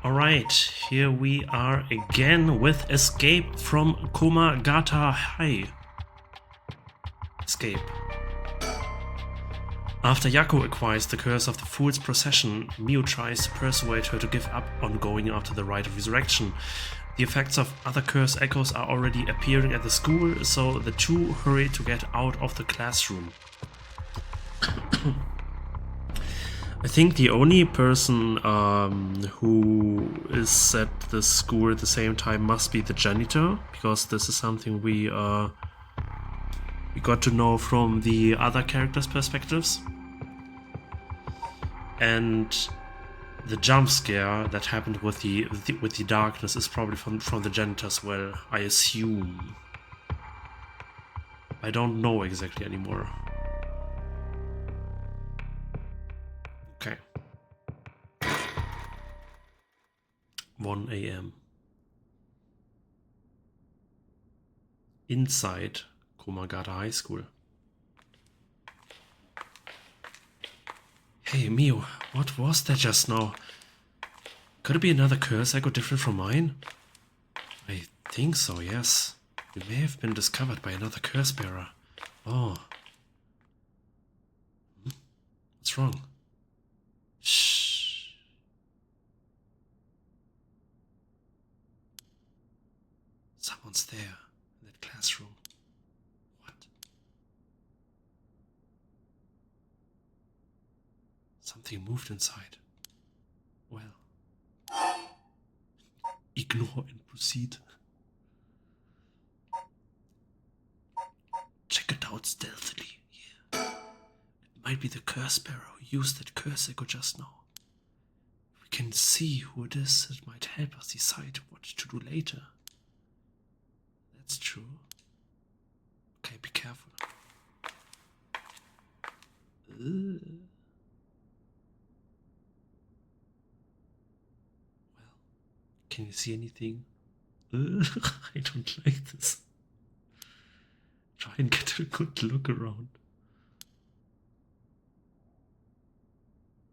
Alright, here we are again with Escape from Komagata High. Escape. After Yaku acquires the curse of the Fool's Procession, Miu tries to persuade her to give up on going after the Rite of Resurrection. The effects of other curse echoes are already appearing at the school, so the two hurry to get out of the classroom. I think the only person who is at the school at the same time must be the janitor, because this is something we got to know from the other characters' perspectives. And the jump scare that happened with the darkness is probably from the janitor as well, I assume. I don't know exactly anymore. Okay. 1 a.m. Inside Komagata High School. Hey, Miu, what was that just now? Could it be another curse echo different from mine? I think so, yes. We may have been discovered by another curse bearer. Oh. What's wrong? Shh. Someone's there in that classroom. What? Something moved inside. Well. Ignore and proceed. Check it out stealthily. Yeah. It might be the curse bearer who used that curse echo just now. We can see who it is. It might help us decide what to do later. That's true. Okay, be careful. Well, can you see anything? I don't like this. Try and get a good look around.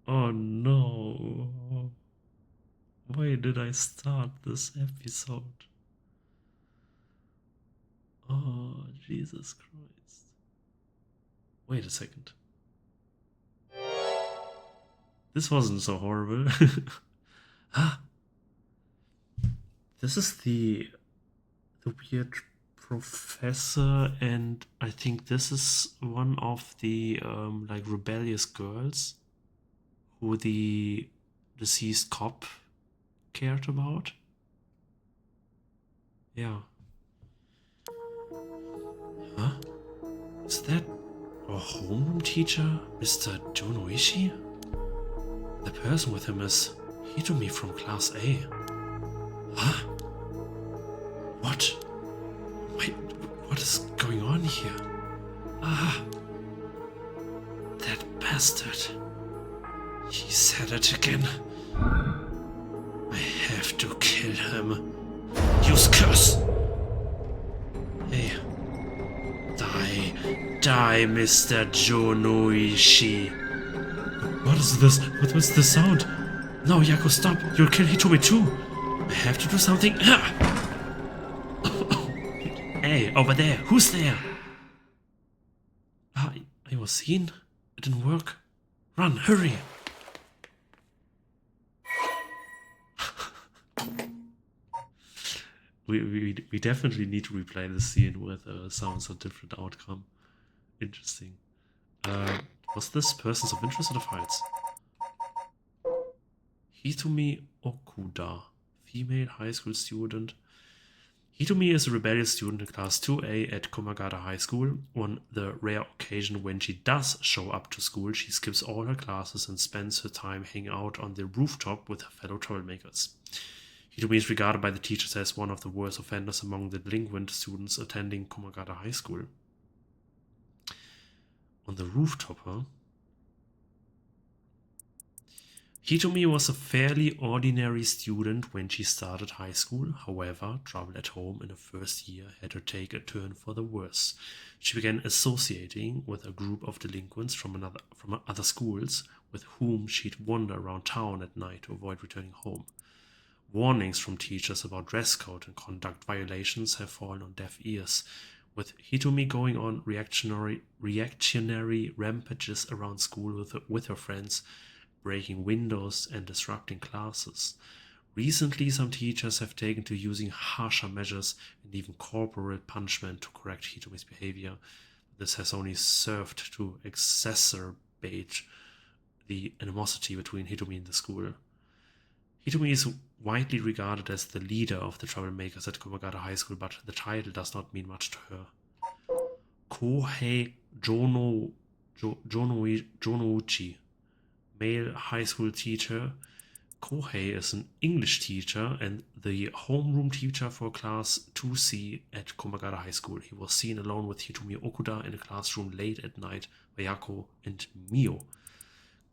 Oh no. Why did I start this episode? Oh, Jesus Christ. Wait a second. This wasn't so horrible. This is the weird professor, and I think this is one of the like rebellious girls who the deceased cop cared about. Yeah. Huh? Is that a homeroom teacher, Mr. Jonoishi? The person with him is Hitomi from Class A. Huh? What? Wait, what is going on here? Ah! That bastard. He said it again. I have to kill him. Use curse! Hey. Die, Mr. Jonoishi. What is this? What was the sound? No, Yaku, stop. You'll kill Hitomi too. I have to do something. Hey, over there. Who's there? I was seen. It didn't work. Run, hurry. We definitely need to replay this scene with sounds of different outcome. Interesting. Was this persons of interest or the fights? Hitomi Okuda, female high school student. Hitomi is a rebellious student in class 2A at Komagata High School. On the rare occasion when she does show up to school, she skips all her classes and spends her time hanging out on the rooftop with her fellow troublemakers. Hitomi is regarded by the teachers as one of the worst offenders among the delinquent students attending Komagata High School. On the rooftop, huh? Hitomi was a fairly ordinary student when she started high school. However, trouble at home in her first year had her take a turn for the worse. She began associating with a group of delinquents from other schools with whom she'd wander around town at night to avoid returning home. Warnings from teachers about dress code and conduct violations have fallen on deaf ears, with Hitomi going on reactionary rampages around school with her friends, breaking windows and disrupting classes. Recently, some teachers have taken to using harsher measures and even corporal punishment to correct Hitomi's behavior. This has only served to exacerbate the animosity between Hitomi and the school. Hitomi is widely regarded as the leader of the troublemakers at Komagata High School, but the title does not mean much to her. Kohei Jonouchi, male high school teacher. Kohei is an English teacher and the homeroom teacher for class 2C at Komagata High School. He was seen alone with Hitomi Okuda in a classroom late at night by Yako and Mio.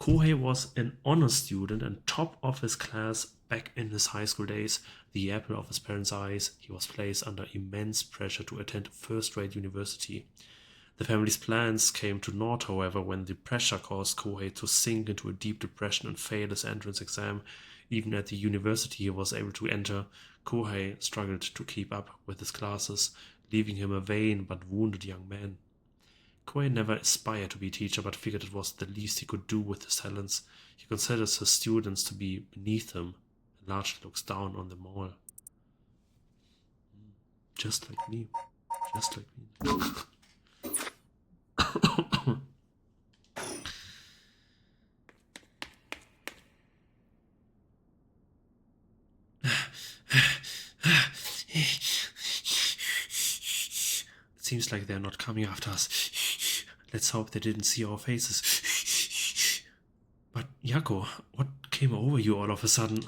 Kohei was an honor student and top of his class back in his high school days, the apple of his parents' eyes. He was placed under immense pressure to attend a first-rate university. The family's plans came to naught, however, when the pressure caused Kohei to sink into a deep depression and fail his entrance exam. Even at the university he was able to enter, Kohei struggled to keep up with his classes, leaving him a vain but wounded young man. Kohei never aspired to be a teacher, but figured it was the least he could do with his talents. He considers his students to be beneath him and largely looks down on them all. Just like me. Just like me. It seems like they're not coming after us. Let's hope they didn't see our faces. But Yako, what came over you all of a sudden?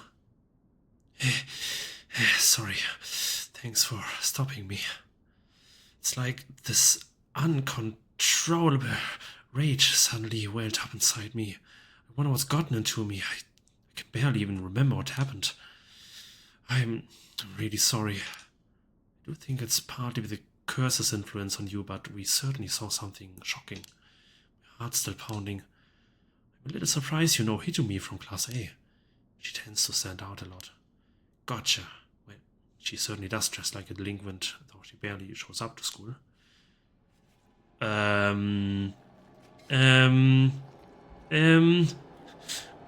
Sorry. Thanks for stopping me. It's like this uncontrollable rage suddenly welled up inside me. I wonder what's gotten into me. I can barely even remember what happened. I'm really sorry. I do think it's partly the curse's influence on you, but we certainly saw something shocking. My heart's still pounding. I'm a little surprised you know Hitomi from Class A. She tends to stand out a lot. Gotcha. Well, she certainly does dress like a delinquent, though she barely shows up to school.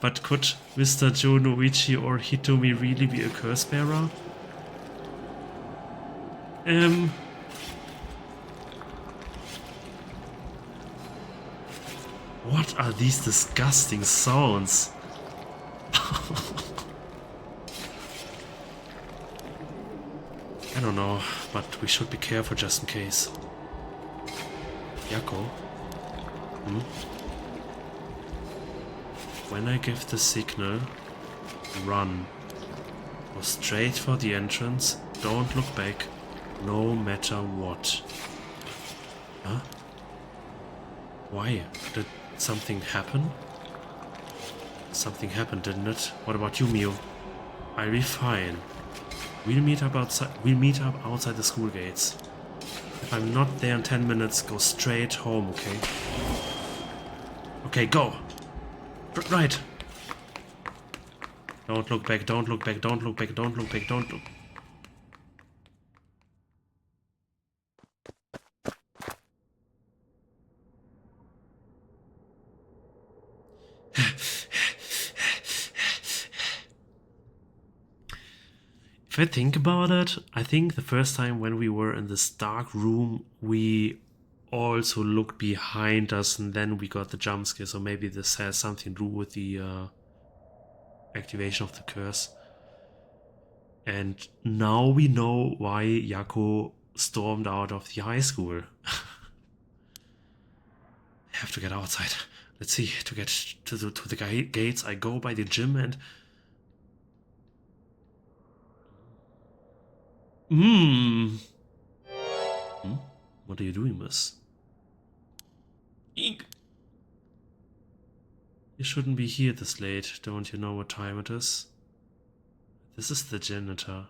But could Mr. Jonoichi or Hitomi really be a curse bearer? What are these disgusting sounds? I don't know, but we should be careful just in case. Yako? When I give the signal, run. Go straight for the entrance, don't look back, no matter what. Huh? Why? Did something happen? Something happened, didn't it? What about you, Mio? I'll be fine. We'll meet up outside the school gates. If I'm not there in 10 minutes, go straight home, okay? Okay, go! Right! Don't look back, don't look back, don't look back, don't look back, don't look... If I think about it, I think the first time when we were in this dark room, we also looked behind us and then we got the jump scare, so maybe this has something to do with the activation of the curse. And now we know why Yako stormed out of the high school. I have to get outside. Let's see, to get to the gates, I go by the gym and... What are you doing, miss? Eek. You shouldn't be here this late. Don't you know what time it is? This is the janitor.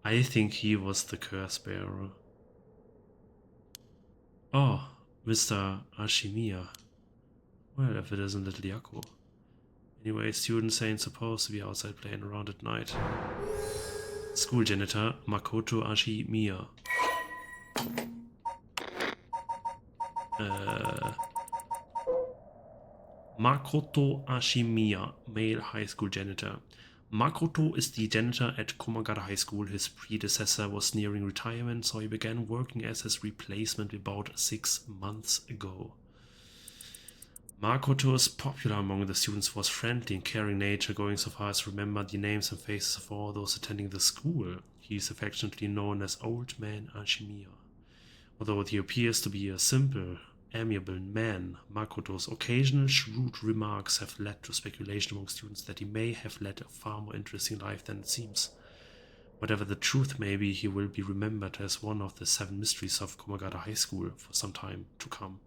I think he was the curse bearer. Oh, Mr. Ashimiya. Well, if it isn't little Yako. Anyway, students ain't supposed to be outside playing around at night. School janitor Makoto Ashimiya. Makoto Ashimiya, male high school janitor. Makoto is the janitor at Komagata High School. His predecessor was nearing retirement, so he began working as his replacement about 6 months ago. Makoto is popular among the students for his friendly and caring nature, going so far as to remember the names and faces of all those attending the school. He is affectionately known as Old Man Ashimiya. Although he appears to be a simple, amiable man, Makoto's occasional shrewd remarks have led to speculation among students that he may have led a far more interesting life than it seems. Whatever the truth may be, he will be remembered as one of the 7 mysteries of Komagata High School for some time to come.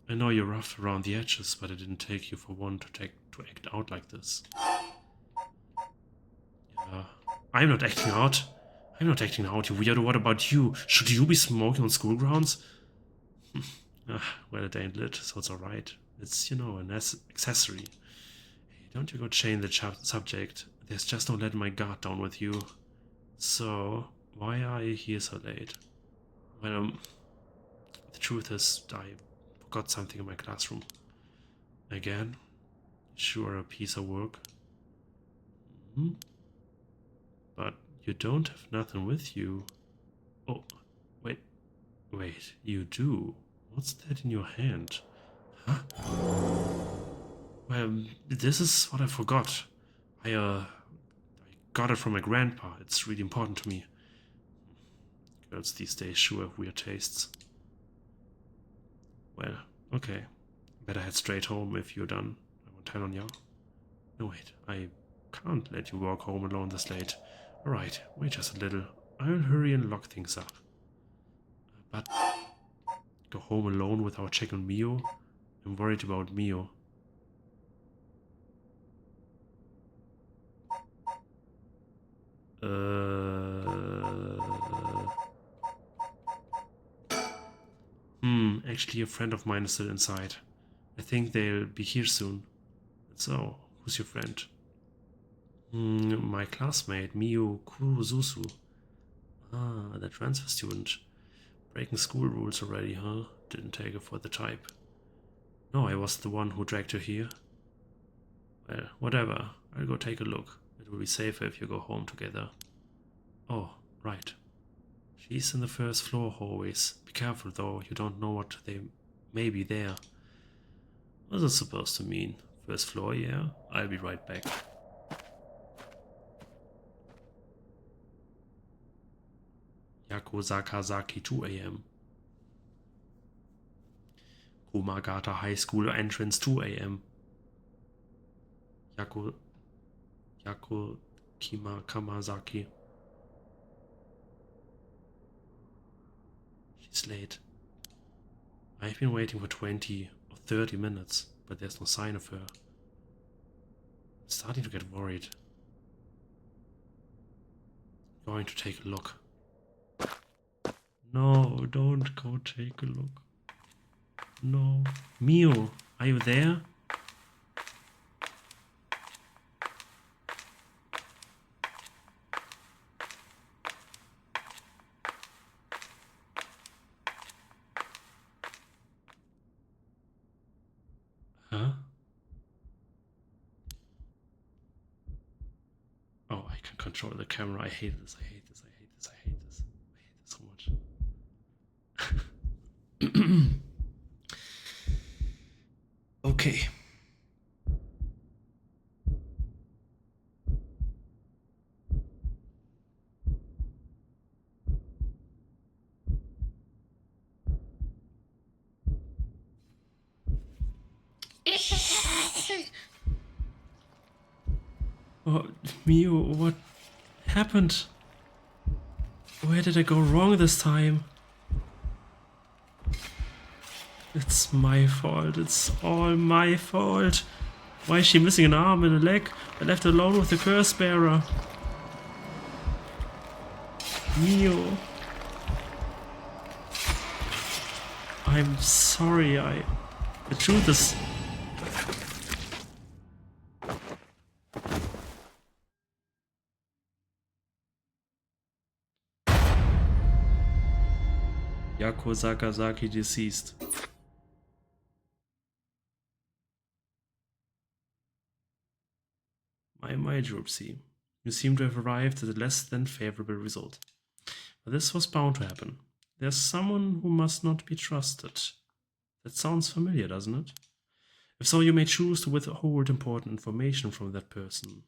I know you're rough around the edges, but it didn't take you for one to act out like this. Yeah, I'm not acting out. I'm not acting out, you weirdo. What about you? Should you be smoking on school grounds? Well, it ain't lit, so it's alright. It's, you know, an accessory. Hey, don't you go change the subject. There's just no letting my guard down with you. So, why are you here so late? Well, the truth is, I forgot something in my classroom. Again? Sure, a piece of work. But you don't have nothing with you. Oh, wait, you do. What's that in your hand? Huh? Well, this is what I forgot. I got it from my grandpa. It's really important to me. Girls these days sure have weird tastes. Well, okay. Better head straight home if you're done. I won't tell on you. No, wait. I can't let you walk home alone this late. Alright, wait just a little. I'll hurry and lock things up. But go home alone without checking on Mio? I'm worried about Mio. Actually a friend of mine is still inside. I think they'll be here soon. So, who's your friend? My classmate, Mio Kuruzusu. Ah, the transfer student. Breaking school rules already, huh? Didn't take her for the type. No, I was the one who dragged her here. Well, whatever. I'll go take a look. It will be safer if you go home together. Oh, right. She's in the first floor hallways. Be careful though, you don't know what they may be there. What's it supposed to mean? First floor, yeah? I'll be right back. Yakusakazaki 2 AM. Komagata High School entrance 2 AM. Yaku Kamazaki. She's late. I've been waiting for 20 or 30 minutes, but there's no sign of her. I'm starting to get worried. I'm going to take a look. No, don't go take a look. No. Mio, are you there? Huh? Oh, I can control the camera. I hate this. I hate this. I hate this. I hate this. I hate this so much. Okay. Oh, Mio, what happened? Where did I go wrong this time? It's my fault. It's all my fault. Why is she missing an arm and a leg? I left her alone with the curse bearer. Mio. I'm sorry, the truth is... Yako Sakazaki deceased. My Drupsy. You seem to have arrived at a less than favorable result. But this was bound to happen. There's someone who must not be trusted. That sounds familiar, doesn't it? If so, you may choose to withhold important information from that person.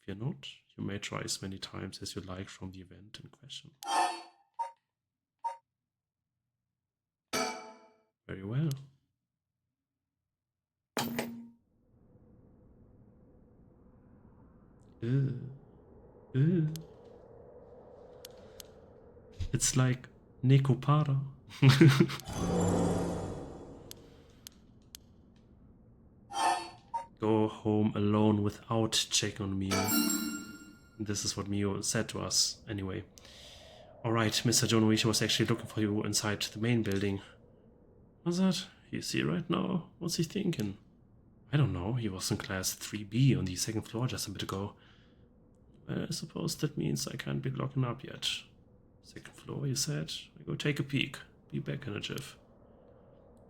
Fear not, you may try as many times as you like from the event in question. Very well. It's like Nekopara. Go home alone without checking on Mio. This is what Mio said to us, anyway. Alright, Mr. Jonoichi was actually looking for you inside the main building. What's that? He's here right now. What's he thinking? I don't know. He was in class 3B on the second floor just a bit ago. Well, I suppose that means I can't be locking up yet. Second floor, you said? I go take a peek. Be back in a jiff.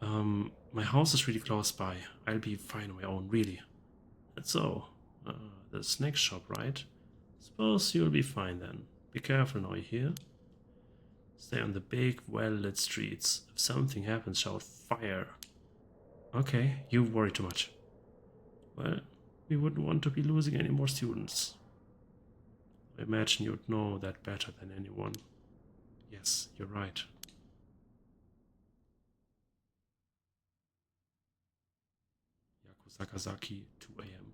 My house is really close by. I'll be fine on my own, really. That's so. The snack shop, right? Suppose you'll be fine then. Be careful now, you hear? Stay on the big, well-lit streets. If something happens, shout fire. Okay, you worry too much. Well, we wouldn't want to be losing any more students. I imagine you'd know that better than anyone. Yes, you're right. Sakazaki, 2 a.m.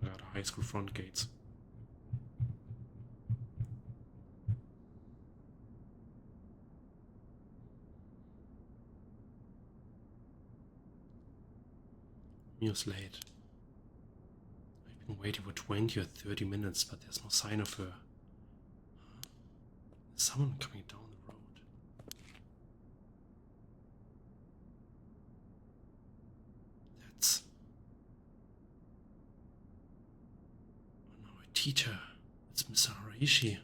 Komagata High School front gates. Mio's late. I've been waiting for 20 or 30 minutes, but there's no sign of her. There's someone coming down the road. That's... Oh no, a teacher. It's Mr. Araishi.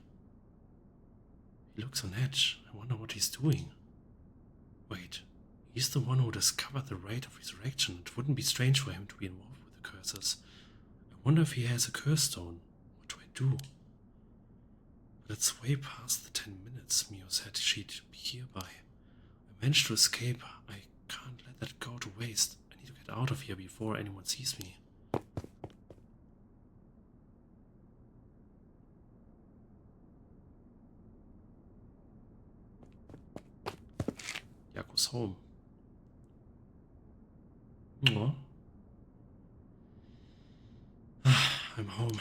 He looks on edge. I wonder what he's doing. Wait, he's the one who discovered the rate of resurrection. It wouldn't be strange for him to be involved with the curses. I wonder if he has a curse stone. What do I do? But it's way past the 10 minutes Mio said she'd be here by. I managed to escape. I can't let that go to waste. I need to get out of here before anyone sees me. Yako's home. Aww. I'm home.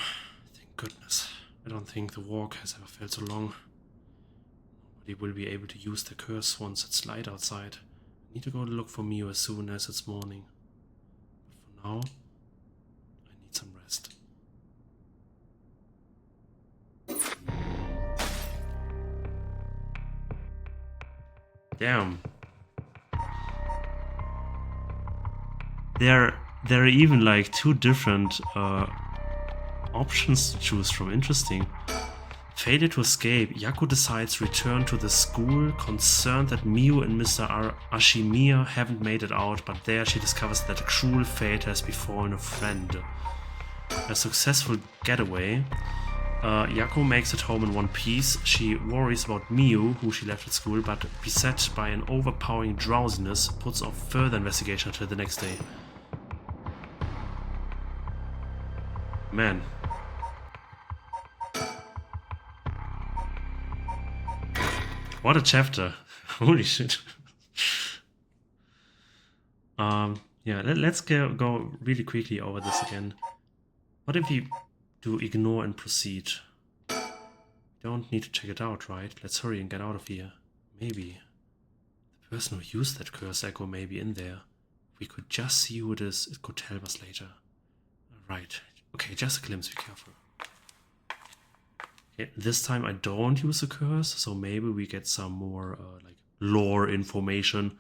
Thank goodness. I don't think the walk has ever felt so long. Nobody will be able to use the curse once it's light outside. I need to go look for Mio as soon as it's morning. But for now, I need some rest. Damn. There are even like two different options to choose from. Interesting. Failure to escape, Yako decides to return to the school, concerned that Mio and Mr. Ashimiya haven't made it out, but there she discovers that a cruel fate has befallen a friend. A successful getaway. Yako makes it home in one piece. She worries about Mio, who she left at school, but beset by an overpowering drowsiness, puts off further investigation until the next day. Man. What a chapter. Holy shit. Yeah, let's go really quickly over this again. What if we do ignore and proceed? We don't need to check it out, right? Let's hurry and get out of here. Maybe. The person who used that curse echo may be in there. If we could just see who it is, it could help us later. Right. Okay, just a glimpse, be careful. Okay, this time I don't use a curse, so maybe we get some more like lore information.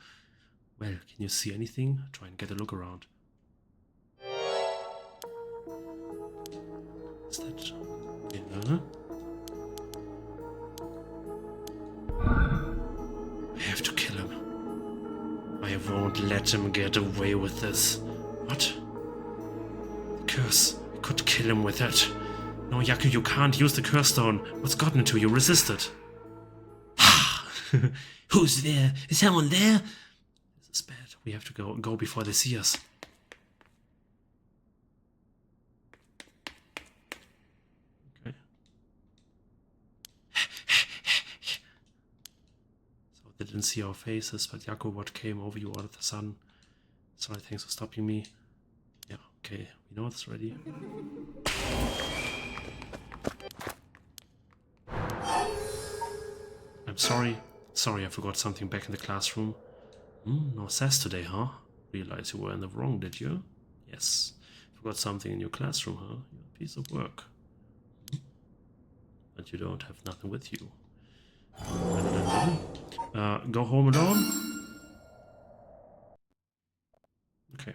Well, can you see anything? Try and get a look around. Is that... Yeah. I have to kill him. I won't let him get away with this. What? The curse. I could kill him with it. No, Yaku, you can't use the curse stone. What's gotten into you? Resist it. Who's there? Is someone there? This is bad. We have to go before they see us. Okay. So they didn't see our faces, but Yaku, what came over you out of the sun? Sorry, thanks for stopping me. Yeah, okay. We know it's ready. I'm sorry. Sorry, I forgot something back in the classroom. No sass today, huh? Realize you were in the wrong, did you? Yes. Forgot something in your classroom, huh? You're a piece of work. But you don't have nothing with you. Go home alone? Okay.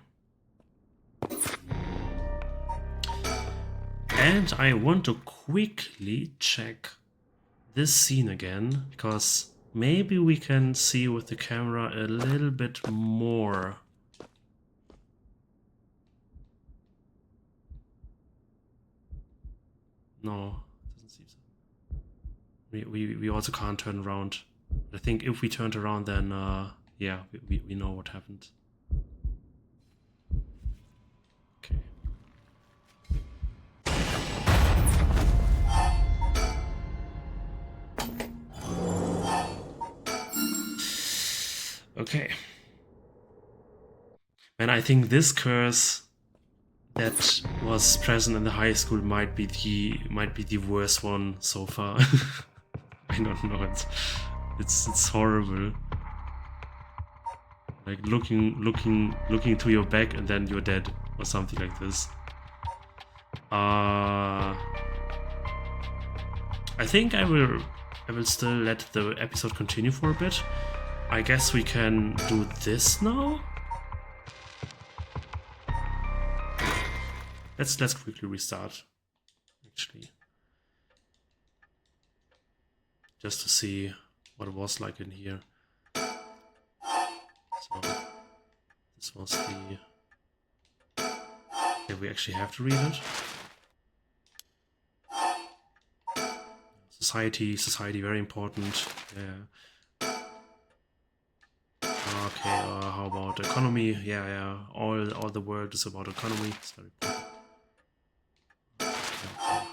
And I want to quickly check this scene again, because maybe we can see with the camera a little bit more. No, doesn't seem so. We also can't turn around. I think if we turned around, then yeah, we know what happened. Okay. Okay. And I think this curse that was present in the high school might be the worst one so far. I don't know. It's horrible. Like looking to your back and then you're dead or something like this. I think I will still let the episode continue for a bit. I guess we can do this now. Let's quickly restart, actually, just to see what it was like in here. So this was the. Okay, we actually have to read it. Society, very important. Yeah. Okay, how about economy? Yeah. All the world is about economy. It's very important.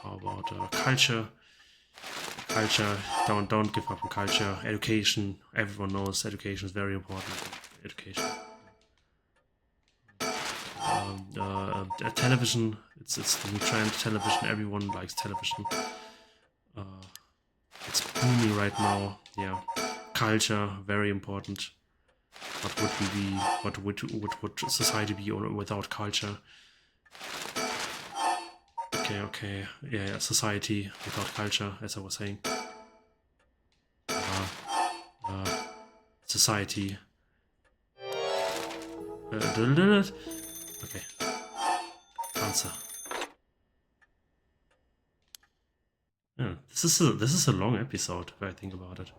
How about culture? Culture, don't give up on culture. Education, everyone knows education is very important. Education. Television, it's the new trend. Television, everyone likes television. It's booming right now. Yeah, culture, very important. What would we be? What would society be without culture? Okay. Yeah. Society without culture, as I was saying. Society. Okay. Answer. Yeah, this is a long episode if I think about it.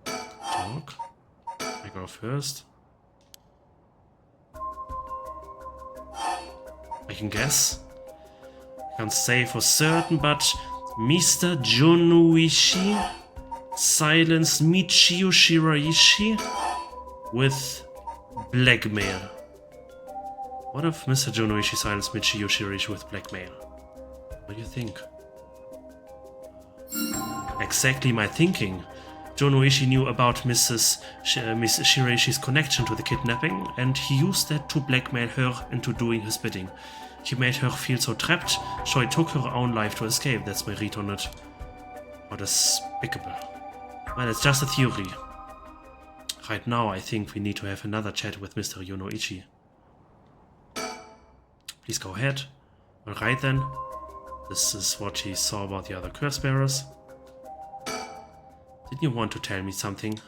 Talk. I go first. I can guess. Can't say for certain, but Mr. Jonuishi silenced Michio Shiraishi with blackmail. What if Mr. Jonuishi silenced Michio Shiraishi with blackmail? What do you think? Exactly my thinking. Jonuishi knew about Miss Shiraishi's connection to the kidnapping, and he used that to blackmail her into doing his bidding. He made her feel so trapped, so he took her own life to escape. That's my read on it. How despicable. Well, it's just a theory. Right now, I think we need to have another chat with Mr. Yonoichi. Please go ahead. Alright then. This is what he saw about the other curse bearers. Didn't you want to tell me something?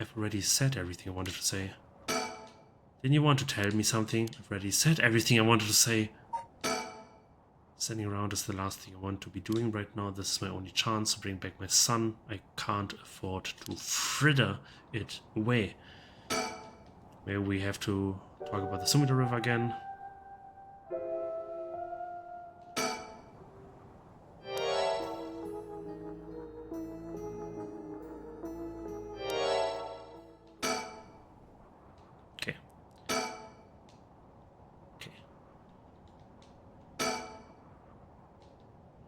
I've already said everything I wanted to say. Didn't you want to tell me something? I've already said everything I wanted to say. Standing around is the last thing I want to be doing right now. This is my only chance to bring back my son. I can't afford to fritter it away. Maybe we have to talk about the Sumida River again. Okay. Okay.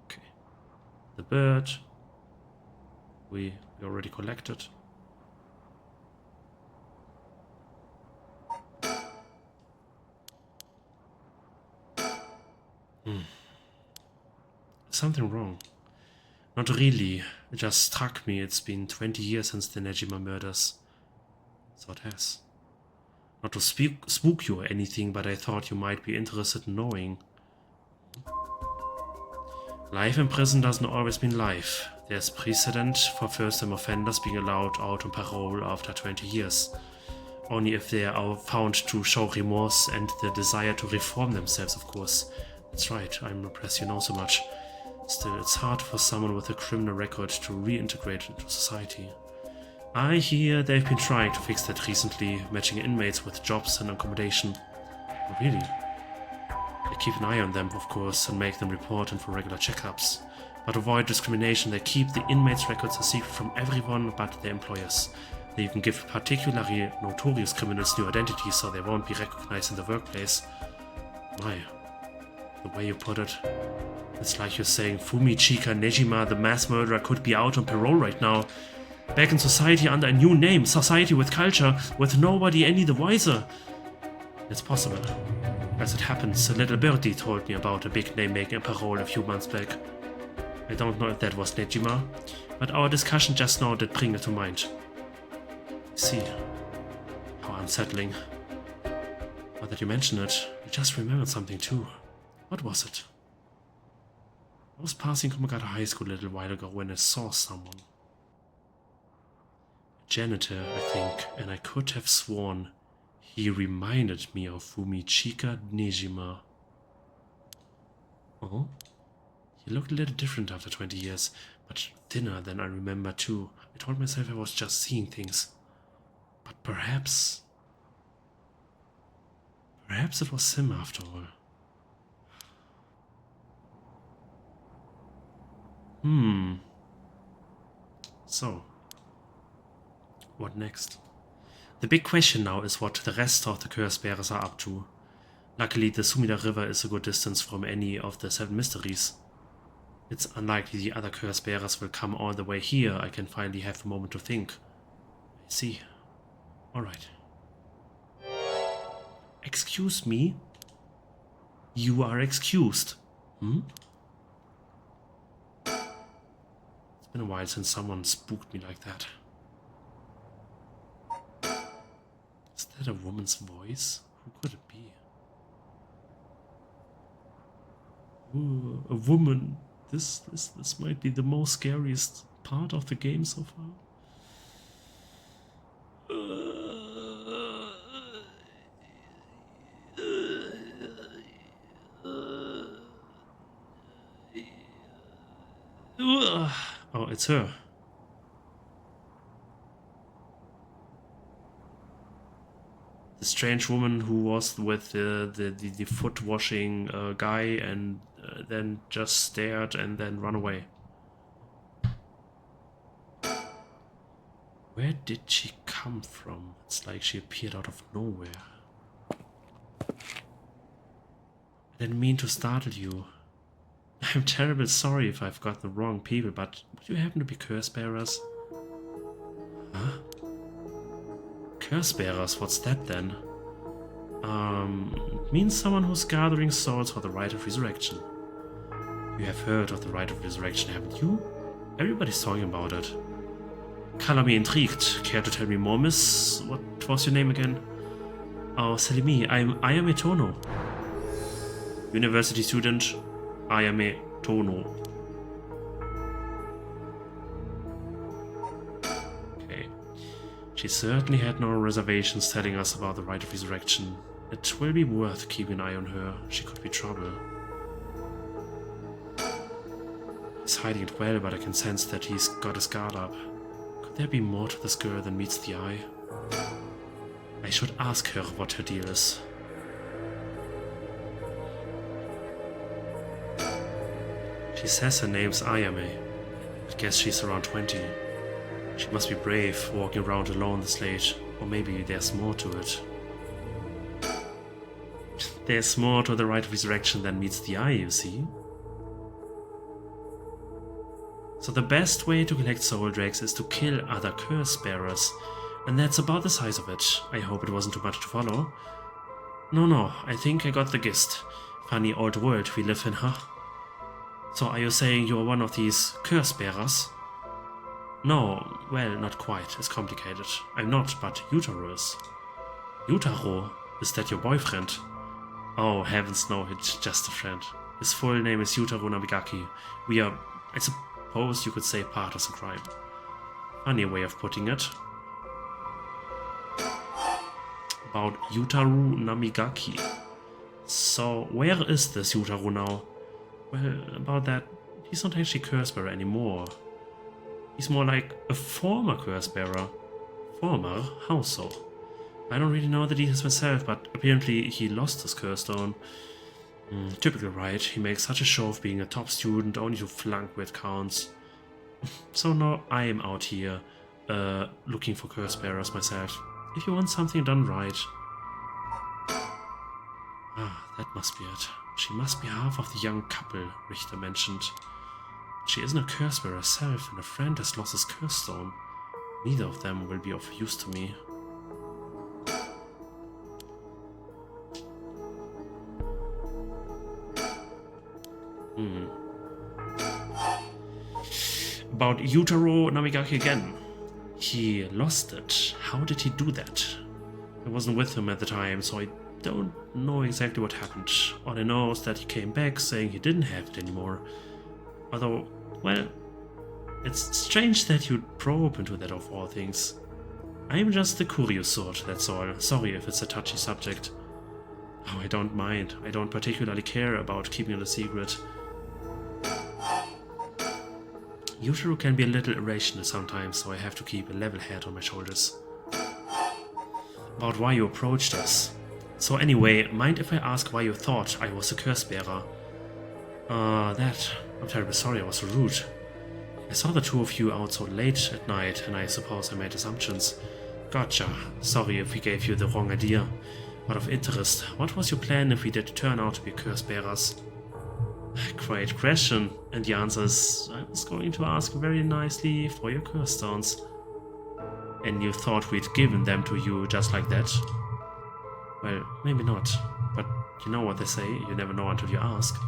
Okay. The bird. We already collected. Something wrong. Not really. It just struck me it's been 20 years since the Nejima murders. So it has. Not to spook you or anything, but I thought you might be interested in knowing. Life in prison doesn't always mean life. There's precedent for first-time offenders being allowed out on parole after 20 years. Only if they are found to show remorse and the desire to reform themselves, of course. That's right, I'm impressed you know so much. Still, it's hard for someone with a criminal record to reintegrate into society. I hear they've been trying to fix that recently, matching inmates with jobs and accommodation. Oh, really? They keep an eye on them, of course, and make them report in for regular checkups. But to avoid discrimination, they keep the inmates' records a secret from everyone but their employers. They even give particularly notorious criminals new identities so they won't be recognized in the workplace. My, the way you put it. It's like you're saying Fumichika Nejima, the mass murderer, could be out on parole right now. Back in society under a new name, society with culture, with nobody any the wiser. It's possible. As it happens, a little birdie told me about a big name making a parole a few months back. I don't know if that was Nejima, but our discussion just now did bring it to mind. See, how unsettling. Now that you mention it, I just remembered something too. What was it? I was passing Komagata High School a little while ago when I saw someone. A janitor, I think, and I could have sworn he reminded me of Fumichika Nejima. Oh? He looked a little different after 20 years, but thinner than I remember too. I told myself I was just seeing things. But perhaps it was him after all. So, what next? The big question now is what the rest of the curse bearers are up to. Luckily, the Sumida River is a good distance from any of the 7 mysteries. It's unlikely the other curse bearers will come all the way here. I can finally have a moment to think. I see. Alright. Excuse me? You are excused. It's been a while since someone spooked me like that. Is that a woman's voice? Who could it be? Ooh, a woman. This might be the most scariest part of the game so far. Oh, it's her. The strange woman who was with the foot washing guy and then just stared and then run away. Where did she come from? It's like she appeared out of nowhere. I didn't mean to startle you. I'm terribly sorry if I've got the wrong people, but would you happen to be curse bearers? Huh? Curse bearers, what's that then? It means someone who's gathering souls for the rite of resurrection. You have heard of the rite of resurrection, haven't you? Everybody's talking about it. Color me intrigued. Care to tell me more, miss? What was your name again? Oh, Salimi, I am Etono. University student. Ayame Tono. Okay. She certainly had no reservations telling us about the rite of resurrection. It will be worth keeping an eye on her. She could be trouble. He's hiding it well, but I can sense that he's got his guard up. Could there be more to this girl than meets the eye? I should ask her what her deal is. She says her name's Ayame. I guess she's around 20. She must be brave, walking around alone this late. Or maybe there's more to it. There's more to the rite of resurrection than meets the eye, you see. So the best way to collect soul drakes is to kill other curse bearers. And that's about the size of it. I hope it wasn't too much to follow. No, I think I got the gist. Funny old world we live in, huh? So are you saying you're one of these curse bearers? No, well, not quite. It's complicated. I'm not, but Yutaro is. Yutaro? Is that your boyfriend? Oh, heavens no, it's just a friend. His full name is Yutaro Namigaki. We are, I suppose you could say, partners in crime. Funny way of putting it. About Yutaro Namigaki. So, where is this Yutaro now? Well, about that, he's not actually curse-bearer anymore. He's more like a former curse-bearer. Former? How so? I don't really know the details myself, but apparently he lost his curse stone. Typical, right? He makes such a show of being a top student, only to flunk where it counts. So now I am out here, looking for curse-bearers myself. If you want something done right. Ah, that must be it. She must be half of the young couple Richter mentioned. She isn't a curse-bearer herself, and a friend has lost his curse stone. Neither of them will be of use to me. About Yutaro Namigaki again. He lost it. How did he do that? I wasn't with him at the time, so I don't know exactly what happened. All I know is that he came back saying he didn't have it anymore. Although, well, it's strange that you'd probe into that of all things. I'm just the curious sort, that's all. Sorry if it's a touchy subject. Oh, I don't mind. I don't particularly care about keeping it a secret. Yutaro can be a little irrational sometimes, so I have to keep a level head on my shoulders. About why you approached us. So anyway, mind if I ask why you thought I was a curse bearer? I'm terribly sorry I was so rude. I saw the two of you out so late at night, and I suppose I made assumptions. Gotcha. Sorry if we gave you the wrong idea. Out of interest, what was your plan if we did turn out to be curse bearers? Great question, and the answer is, I was going to ask very nicely for your curse stones. And you thought we'd given them to you just like that? Well, maybe not, but you know what they say, you never know until you ask.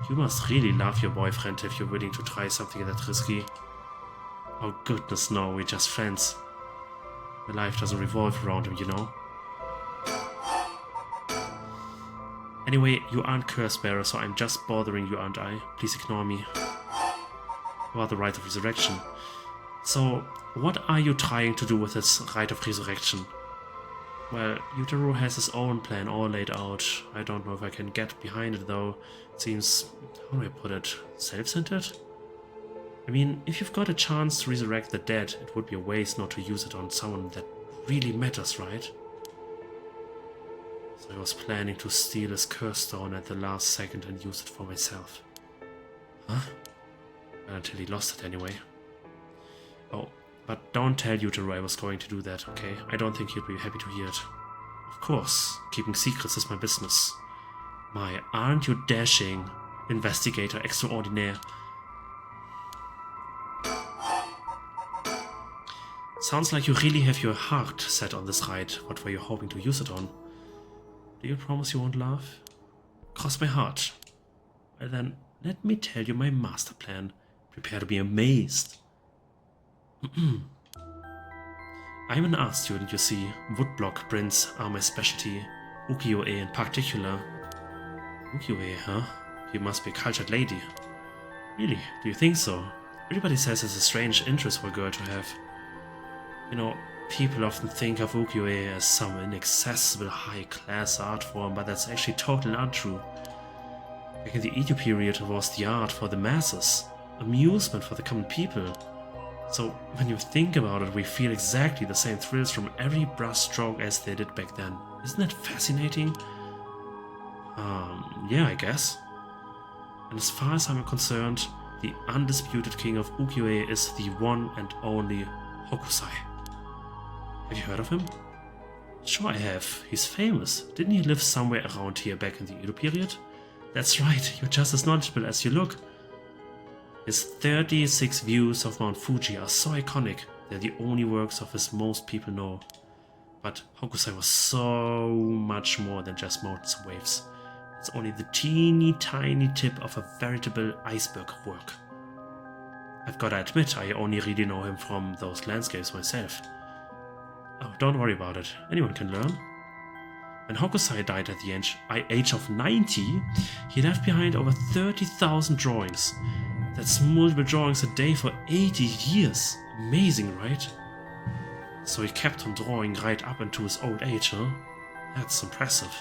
You must really love your boyfriend if you're willing to try something that risky. Oh goodness no, we're just friends. My life doesn't revolve around him, you know. Anyway, you aren't curse-bearer, so I'm just bothering you, aren't I? Please ignore me. About the rite of resurrection. So, what are you trying to do with this rite of resurrection? Well, Yutaro has his own plan all laid out. I don't know if I can get behind it though. It seems, how do I put it, self-centered? I mean, if you've got a chance to resurrect the dead, it would be a waste not to use it on someone that really matters, right? So I was planning to steal his curse stone at the last second and use it for myself. Huh? Until he lost it anyway. Oh, but don't tell Yutaro I was going to do that, okay? I don't think he'll be happy to hear it. Of course, keeping secrets is my business. My, aren't you dashing, investigator extraordinaire? Sounds like you really have your heart set on this rite. What were you hoping to use it on? Do you promise you won't laugh? Cross my heart. Well then, let me tell you my master plan. Prepare to be amazed. I'm an art student, you see. Woodblock prints are my specialty. Ukiyo-e in particular. Ukiyo-e, huh? You must be a cultured lady. Really? Do you think so? Everybody says it's a strange interest for a girl to have. You know, people often think of ukiyo-e as some inaccessible high-class art form, but that's actually totally untrue. Back in the Edo period, it was the art for the masses, amusement for the common people. So when you think about it, we feel exactly the same thrills from every brush stroke as they did back then. Isn't that fascinating? Yeah, I guess. And as far as I'm concerned, the undisputed king of ukiyo-e is the one and only Hokusai. Have you heard of him? Sure I have. He's famous. Didn't he live somewhere around here back in the Edo period? That's right, you're just as knowledgeable as you look. His 36 views of Mount Fuji are so iconic, they're the only works of his most people know. But Hokusai was so much more than just mountains and waves. It's only the teeny tiny tip of a veritable iceberg of work. I've gotta admit, I only really know him from those landscapes myself. Oh, don't worry about it, anyone can learn. When Hokusai died at the age of 90, he left behind over 30,000 drawings. That's multiple drawings a day for 80 years. Amazing, right? So he kept on drawing right up into his old age, huh? That's impressive.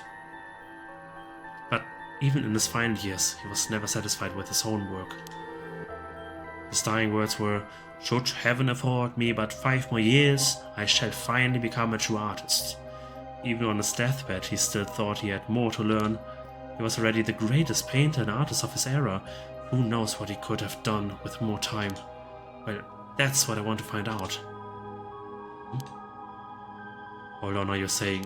But even in his final years, he was never satisfied with his own work. His dying words were, "Should heaven afford me but 5 more years, I shall finally become a true artist." Even on his deathbed, he still thought he had more to learn. He was already the greatest painter and artist of his era. Who knows what he could have done with more time? Well, that's what I want to find out. Hold on, are you saying?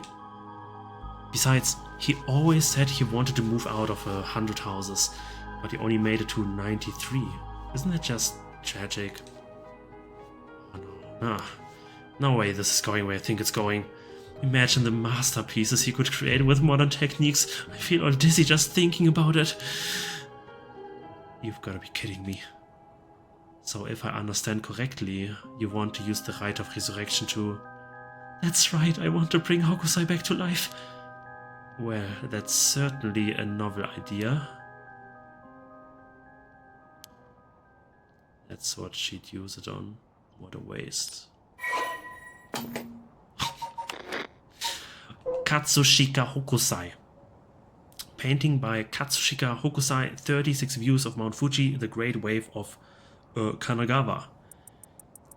Besides, he always said he wanted to move out of 100 houses, but he only made it to 93. Isn't that just tragic? Oh no. Nah. No way this is going where I think it's going. Imagine the masterpieces he could create with modern techniques. I feel all dizzy just thinking about it. You've got to be kidding me. So if I understand correctly, you want to use the rite of resurrection to... That's right, I want to bring Hokusai back to life. Well, that's certainly a novel idea. That's what she'd use it on. What a waste. Katsushika Hokusai. Painting by Katsushika Hokusai, 36 Views of Mount Fuji, the Great Wave of Kanagawa.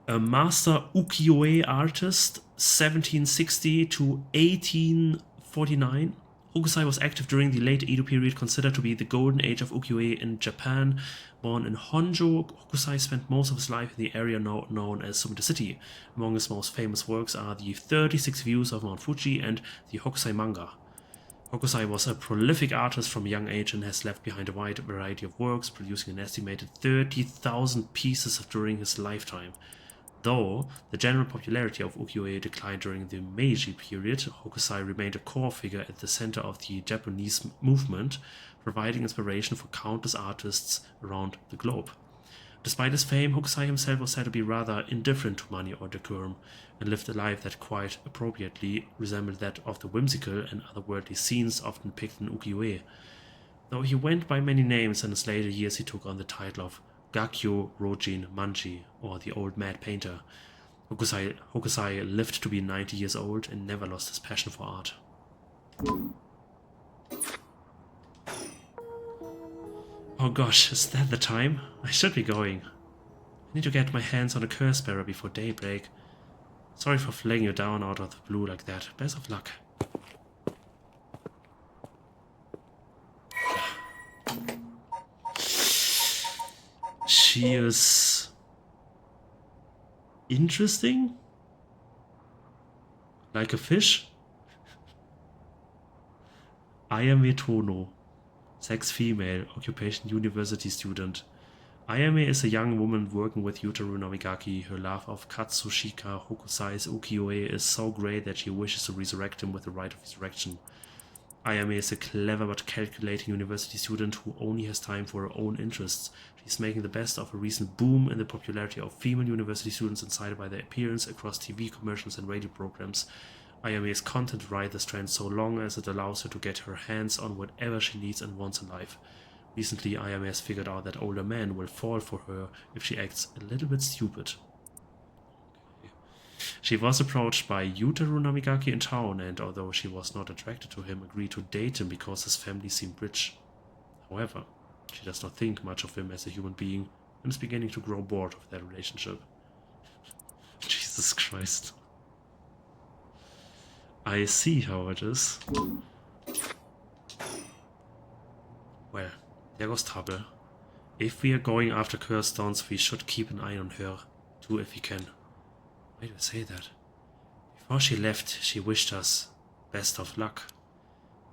A master ukiyo-e artist, 1760 to 1849. Hokusai was active during the late Edo period, considered to be the golden age of ukiyo-e in Japan. Born in Honjo, Hokusai spent most of his life in the area now known as Sumida City. Among his most famous works are the 36 Views of Mount Fuji and the Hokusai manga. Hokusai was a prolific artist from a young age and has left behind a wide variety of works, producing an estimated 30,000 pieces during his lifetime. Though the general popularity of ukiyo-e declined during the Meiji period, Hokusai remained a core figure at the center of the Japanese movement, providing inspiration for countless artists around the globe. Despite his fame, Hokusai himself was said to be rather indifferent to money or decorum, and lived a life that quite appropriately resembled that of the whimsical and otherworldly scenes often depicted in ukiyo-e. Though he went by many names, in his later years he took on the title of Gakyo Rojin Manji, or the Old Mad Painter. Hokusai lived to be 90 years old and never lost his passion for art. Oh gosh, is that the time? I should be going. I need to get my hands on a curse bearer before daybreak. Sorry for flagging you down out of the blue like that. Best of luck. She is interesting, like a fish. Ayame Tono, sex female, occupation university student. Ayame is a young woman working with Yutaru Nomigaki. Her love of Katsushika Hokusai's ukiyo-e is so great that she wishes to resurrect him with the rite of resurrection. Ayame is a clever but calculating university student who only has time for her own interests. She's making the best of a recent boom in the popularity of female university students, incited by their appearance across TV commercials and radio programs. Ayame's content rides this trend so long as it allows her to get her hands on whatever she needs and wants in life. Recently, IMS figured out that older men will fall for her if she acts a little bit stupid. Okay. She was approached by Yutaru Namigaki in town, and although she was not attracted to him, agreed to date him because his family seemed rich. However, she does not think much of him as a human being and is beginning to grow bored of their relationship. Jesus Christ. I see how it is. Well, there goes trouble. If we are going after Curse Stones, we should keep an eye on her, too, if we can. Why do I say that? Before she left, she wished us best of luck.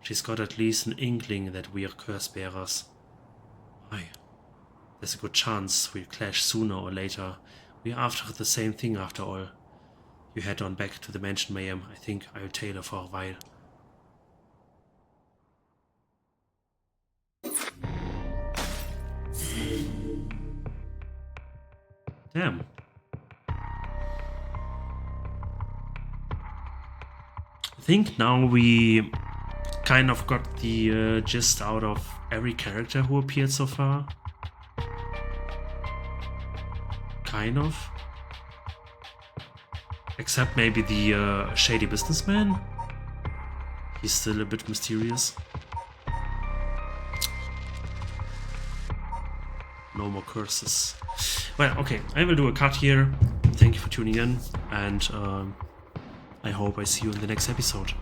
She's got at least an inkling that we are curse bearers. Why? There's a good chance we'll clash sooner or later. We are after the same thing after all. You head on back to the mansion, Mayhem. I think I'll tail her for a while. Damn. I think now we kind of got the gist out of every character who appeared so far. Kind of. Except maybe the shady businessman. He's still a bit mysterious. No more curses. Well, okay, I will do a cut here. Thank you for tuning in, and I hope I see you in the next episode.